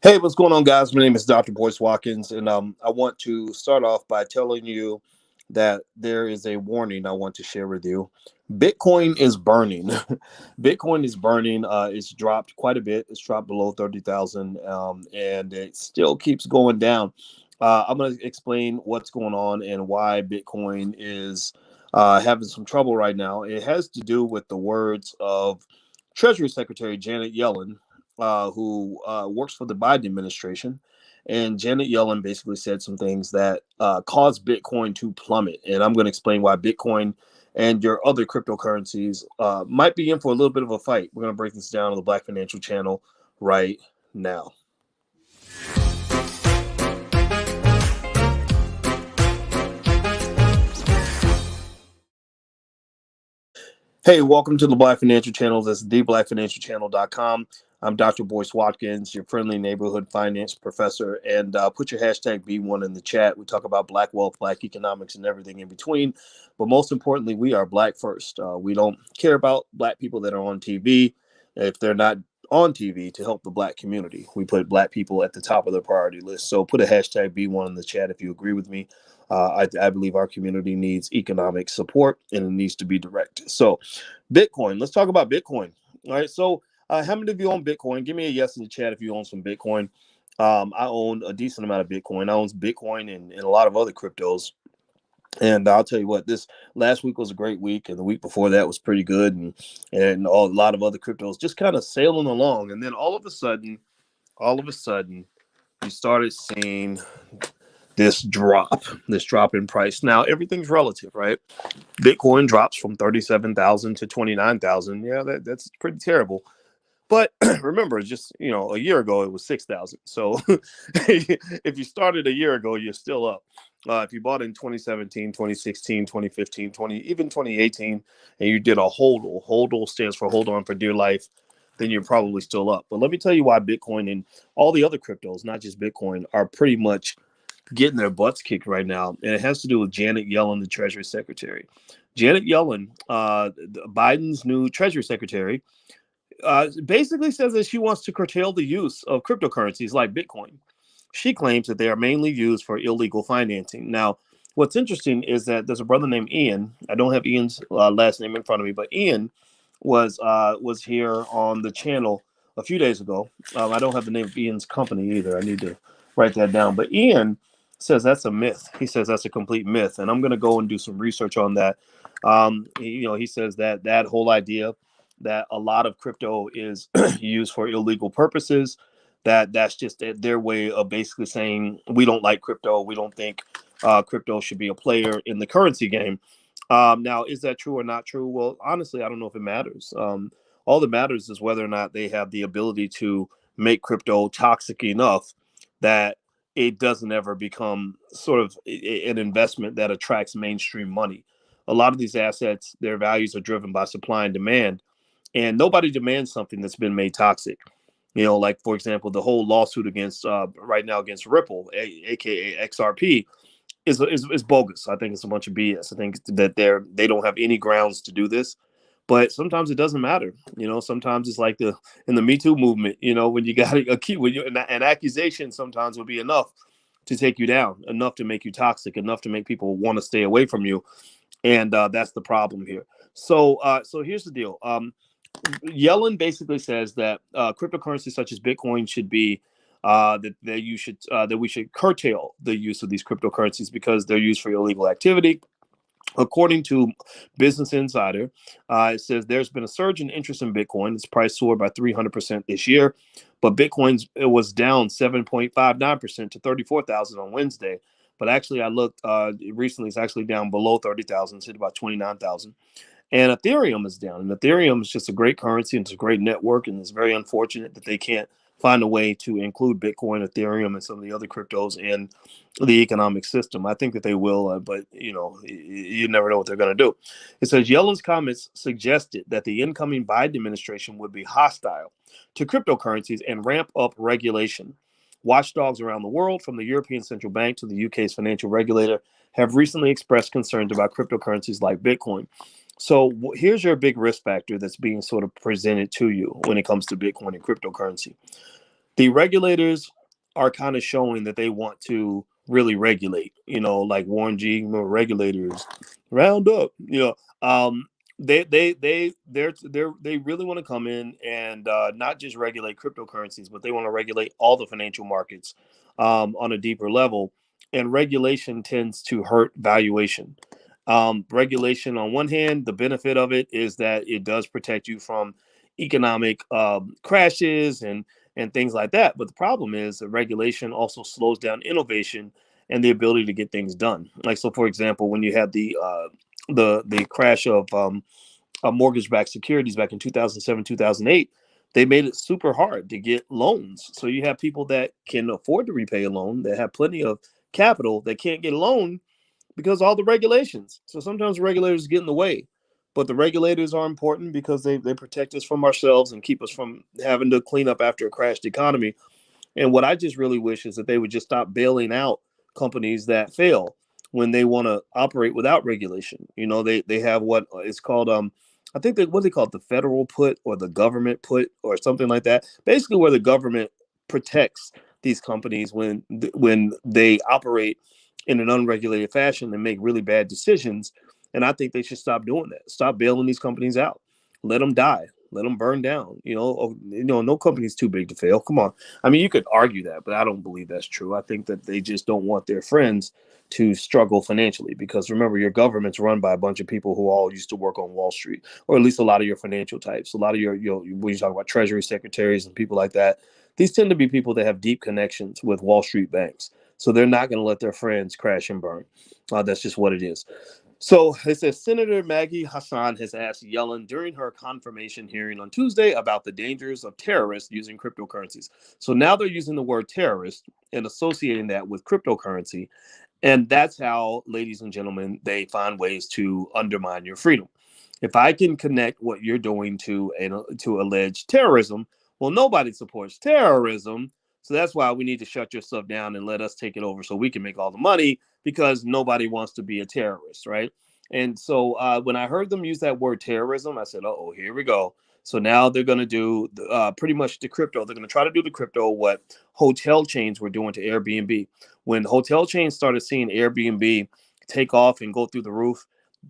Hey, what's going on, guys? My name is Dr. Boyce Watkins, and I want to start off by telling you that there is a warning I want to share with you. Bitcoin is burning. Bitcoin is burning. It's dropped quite a bit. It's dropped below 30,000, and it still keeps going down. I'm going to explain what's going on and why Bitcoin is having some trouble right now. It has to do with the words of Treasury Secretary Janet Yellen, who works for the Biden administration. And Janet Yellen basically said some things that caused Bitcoin to plummet. And I'm going to explain why Bitcoin and your other cryptocurrencies might be in for a little bit of a fight. We're going to break this down on the Black Financial Channel right now. Hey, welcome to the Black Financial Channel. That's theblackfinancialchannel.com. I'm Dr. Boyce Watkins, your friendly neighborhood finance professor. And put your hashtag B1 in the chat. We talk about Black wealth, Black economics, and everything in between. But most importantly, we are Black first. We don't care about Black people that are on TV if they're not on TV to help the Black community. We put Black people at the top of the priority list. So put a hashtag B1 in the chat if you agree with me. I believe our community needs economic support and it needs to be direct. So, Bitcoin. Let's talk about Bitcoin. All right. So, how many of you own Bitcoin? Give me a yes in the chat if you own some Bitcoin. I own a decent amount of Bitcoin. I own Bitcoin and a lot of other cryptos. And I'll tell you what, this last week was a great week, and the week before that was pretty good, and a lot of other cryptos just kind of sailing along. And then all of a sudden, you started seeing this drop in price. Now everything's relative, right? Bitcoin drops from 37,000 to 29,000. Yeah, that's pretty terrible. But remember, just a year ago it was 6,000. So if you started a year ago, you're still up. If you bought in 2017, 2016, 2015, even 2018, and you did a hodl stands for hold on for dear life, then you're probably still up. But let me tell you why Bitcoin and all the other cryptos, not just Bitcoin, are pretty much getting their butts kicked right now, and it has to do with Janet Yellen, the Treasury Secretary. Janet Yellen, Biden's new Treasury Secretary, basically says that she wants to curtail the use of cryptocurrencies like Bitcoin. She claims that they are mainly used for illegal financing. Now, what's interesting is that there's a brother named Ian. I don't have Ian's last name in front of me, but Ian was here on the channel a few days ago. I don't have the name of Ian's company either. I need to write that down. But Ian says that's a myth. He says that's a complete myth, and I'm going to go and do some research on that. He says that that whole idea that a lot of crypto is used for illegal purposes, that's just their way of basically saying we don't like crypto. We don't think crypto should be a player in the currency game. Now, is that true or not true? Well, honestly, I don't know if it matters. All that matters is whether or not they have the ability to make crypto toxic enough that it doesn't ever become sort of an investment that attracts mainstream money. A lot of these assets, their values are driven by supply and demand, and nobody demands something that's been made toxic. Like for example, the whole lawsuit against right now against Ripple, aka XRP, is bogus. I think it's a bunch of BS. I think that they don't have any grounds to do this. But sometimes it doesn't matter. Sometimes it's like the in the Me Too movement. When you got a key, when you an accusation sometimes will be enough to take you down, enough to make you toxic, enough to make people want to stay away from you. And that's the problem here. So here's the deal. Yellen basically says that cryptocurrencies such as Bitcoin should be that we should curtail the use of these cryptocurrencies because they're used for illegal activity. According to Business Insider, it says there's been a surge in interest in Bitcoin. Its price soared by 300% this year, but it was down 7.59% to 34,000 on Wednesday. But actually, I looked recently; it's actually down below 30,000, it's hit about 29,000. And Ethereum is down. And Ethereum is just a great currency and it's a great network. And it's very unfortunate that they can't find a way to include Bitcoin, Ethereum, and some of the other cryptos in the economic system. I think that they will, but you never know what they're going to do. It says Yellen's comments suggested that the incoming Biden administration would be hostile to cryptocurrencies and ramp up regulation. Watchdogs around the world, from the European Central Bank to the UK's financial regulator, have recently expressed concerns about cryptocurrencies like Bitcoin. So here's your big risk factor that's being sort of presented to you when it comes to Bitcoin and cryptocurrency. The regulators are kind of showing that they want to really regulate, like Warren G, regulators round up, they really want to come in and not just regulate cryptocurrencies, but they want to regulate all the financial markets on a deeper level. And regulation tends to hurt valuation. Regulation, on one hand, the benefit of it is that it does protect you from economic crashes and things like that. But the problem is that regulation also slows down innovation and the ability to get things done. Like, so, for example, when you had the crash of mortgage-backed securities back in 2007, 2008, they made it super hard to get loans. So you have people that can afford to repay a loan, that have plenty of capital, that can't get a loan because of all the regulations. So sometimes regulators get in the way. But the regulators are important because they protect us from ourselves and keep us from having to clean up after a crashed economy. And what I just really wish is that they would just stop bailing out companies that fail when they want to operate without regulation. They have what is called I think what they call it, the federal put or the government put or something like that. Basically, where the government protects these companies when they operate in an unregulated fashion and make really bad decisions. And I think they should stop doing that. Stop bailing these companies out. Let them die. Let them burn down. No company's too big to fail. Come on. I mean, you could argue that, but I don't believe that's true. I think that they just don't want their friends to struggle financially, because remember, your government's run by a bunch of people who all used to work on Wall Street, or at least a lot of your financial types, a lot of when you talk about treasury secretaries and people like that, these tend to be people that have deep connections with Wall Street banks. So they're not going to let their friends crash and burn. That's just what it is. So it says Senator Maggie Hassan has asked Yellen during her confirmation hearing on Tuesday about the dangers of terrorists using cryptocurrencies. So now they're using the word terrorist and associating that with cryptocurrency. And that's how, ladies and gentlemen, they find ways to undermine your freedom. If I can connect what you're doing to alleged terrorism, well, nobody supports terrorism. So that's why we need to shut your stuff down and let us take it over so we can make all the money, because nobody wants to be a terrorist, right? And so when I heard them use that word terrorism, I said, oh, here we go. So now they're going to do pretty much the crypto. They're going to try to do the crypto what hotel chains were doing to Airbnb. When hotel chains started seeing Airbnb take off and go through the roof,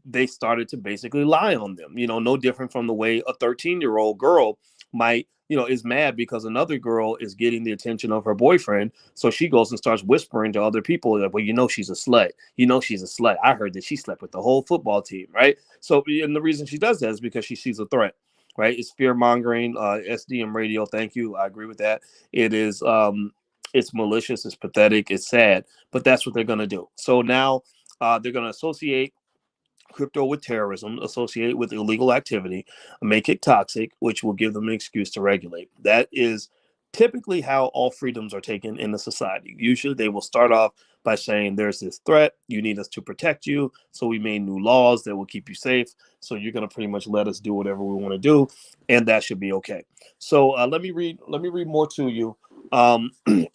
they started to basically lie on them. No different from the way a 13-year-old girl might, is mad because another girl is getting the attention of her boyfriend. So she goes and starts whispering to other people that, well, she's a slut. She's a slut. I heard that she slept with the whole football team, right? So, and the reason she does that is because she sees a threat, right? It's fear mongering. SDM radio. Thank you. I agree with that. It is, it's malicious. It's pathetic. It's sad, but that's what they're going to do. So now they're going to associate crypto with terrorism, associate with illegal activity, make it toxic, which will give them an excuse to regulate. That is typically how all freedoms are taken in a society. Usually they will start off by saying there's this threat, you need us to protect you, so we made new laws that will keep you safe, so you're going to pretty much let us do whatever we want to do, and that should be okay. So let me read more to you.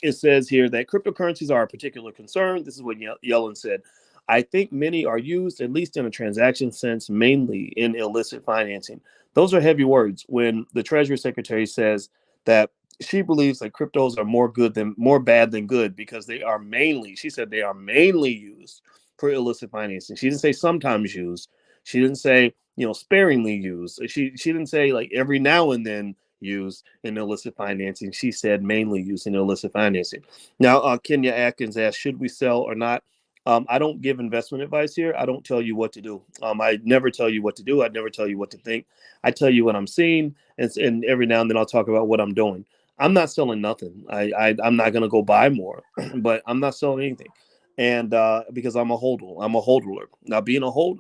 It says here that cryptocurrencies are a particular concern. This is what Yellen said. I think many are used, at least in a transaction sense, mainly in illicit financing. Those are heavy words when the Treasury Secretary says that she believes that cryptos are more bad than good, because they are mainly, she said, they are mainly used for illicit financing. She didn't say sometimes used. She didn't say, sparingly used. She didn't say like every now and then used in illicit financing. She said mainly used in illicit financing. Now, Kenya Atkins asked, should we sell or not? I don't give investment advice here. I don't tell you what to do. I never tell you what to do. I never tell you what to think. I tell you what I'm seeing, and every now and then I'll talk about what I'm doing. I'm not selling nothing. I'm not going to go buy more, but I'm not selling anything. And because I'm a hodl, I'm a hodler. Now, being a hodl,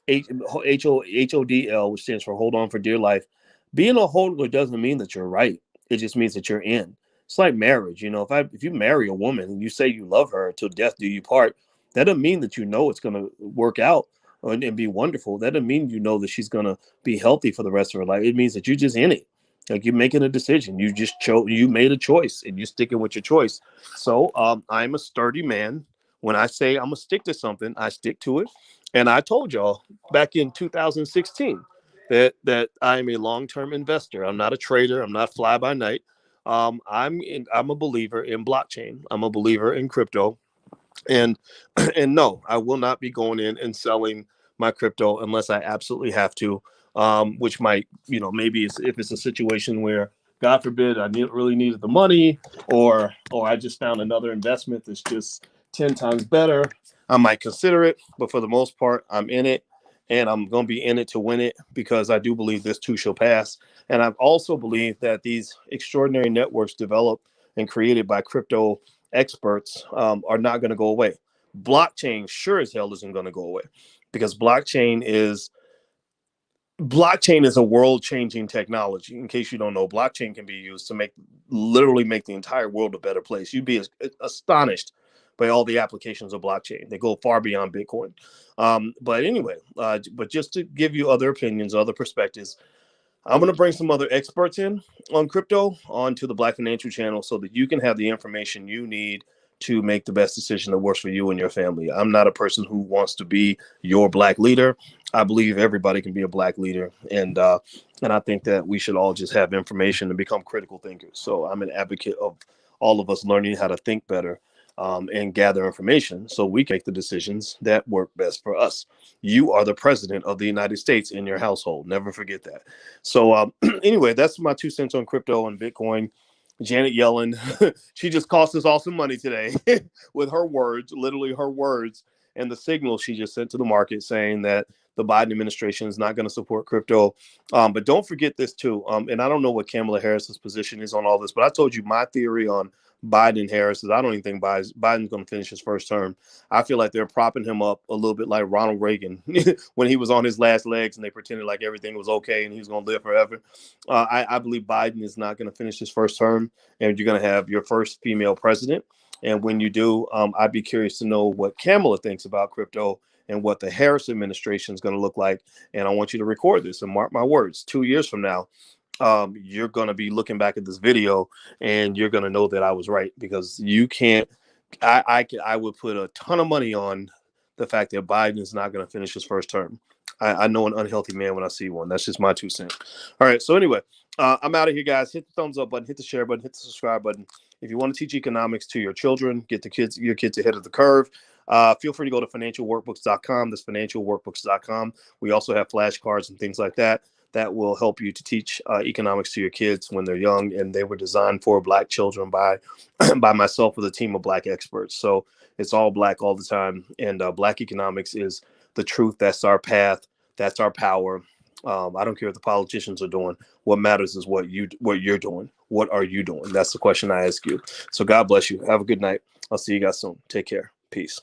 HODL, which stands for hold on for dear life. Being a hodler doesn't mean that you're right. It just means that you're in. It's like marriage. If you marry a woman and you say you love her till death do you part, that doesn't mean that it's going to work out and be wonderful. That doesn't mean that she's going to be healthy for the rest of her life. It means that you're just in it. Like, you're making a decision. You made a choice and you're sticking with your choice. So I'm a sturdy man. When I say I'm gonna stick to something, I stick to it. And I told y'all back in 2016 that I am a long-term investor. I'm not a trader. I'm not fly by night. I'm a believer in blockchain. I'm a believer in crypto. And and no, I will not be going in and selling my crypto unless I absolutely have to. Which might, maybe if it's a situation where, God forbid, really needed the money, or I just found another investment that's just 10 times better, I might consider it. But for the most part, I'm in it, and I'm going to be in it to win it, because I do believe this too shall pass. And I've also believed that these extraordinary networks developed and created by crypto experts are not going to go away. Blockchain sure as hell isn't going to go away, because blockchain is a world-changing technology. In case you don't know, blockchain can be used to literally make the entire world a better place. You'd be astonished by all the applications of blockchain. They go far beyond Bitcoin. But anyway, but just to give you other opinions, other perspectives, I'm going to bring some other experts in on crypto onto the Black Financial Channel, so that you can have the information you need to make the best decision that works for you and your family. I'm not a person who wants to be your Black leader. I believe everybody can be a Black leader, and I think that we should all just have information and become critical thinkers. So I'm an advocate of all of us learning how to think better, and gather information so we can make the decisions that work best for us. You are the president of the United States in your household. Never forget that. So anyway, that's my 2 cents on crypto and Bitcoin. Janet Yellen, she just cost us all some money today with her words, literally her words, and the signal she just sent to the market, saying that the Biden administration is not going to support crypto. But don't forget this too. And I don't know what Kamala Harris's position is on all this, but I told you my theory on Biden and Harris is I don't even think Biden's going to finish his first term. I feel like they're propping him up a little bit like Ronald Reagan when he was on his last legs and they pretended like everything was okay and he was going to live forever. I believe Biden is not going to finish his first term, and you're going to have your first female president. And when you do, I'd be curious to know what Kamala thinks about crypto and what the Harris administration is going to look like. And I want you to record this and mark my words. 2 years from now, you're going to be looking back at this video and you're going to know that I was right, because you can't. I would put a ton of money on the fact that Biden is not going to finish his first term. I know an unhealthy man when I see one. That's just my 2 cents. All right. So anyway, I'm out of here, guys. Hit the thumbs up button, hit the share button, hit the subscribe button. If you want to teach economics to your children, get your kids ahead of the curve. Feel free to go to financialworkbooks.com. That's financialworkbooks.com. We also have flashcards and things like that will help you to teach economics to your kids when they're young. And they were designed for Black children by by myself with a team of Black experts. So it's all Black all the time. And Black economics is the truth. That's our path. That's our power. I don't care what the politicians are doing. What matters is what you're doing. What are you doing? That's the question I ask you. So God bless you. Have a good night. I'll see you guys soon. Take care. Peace.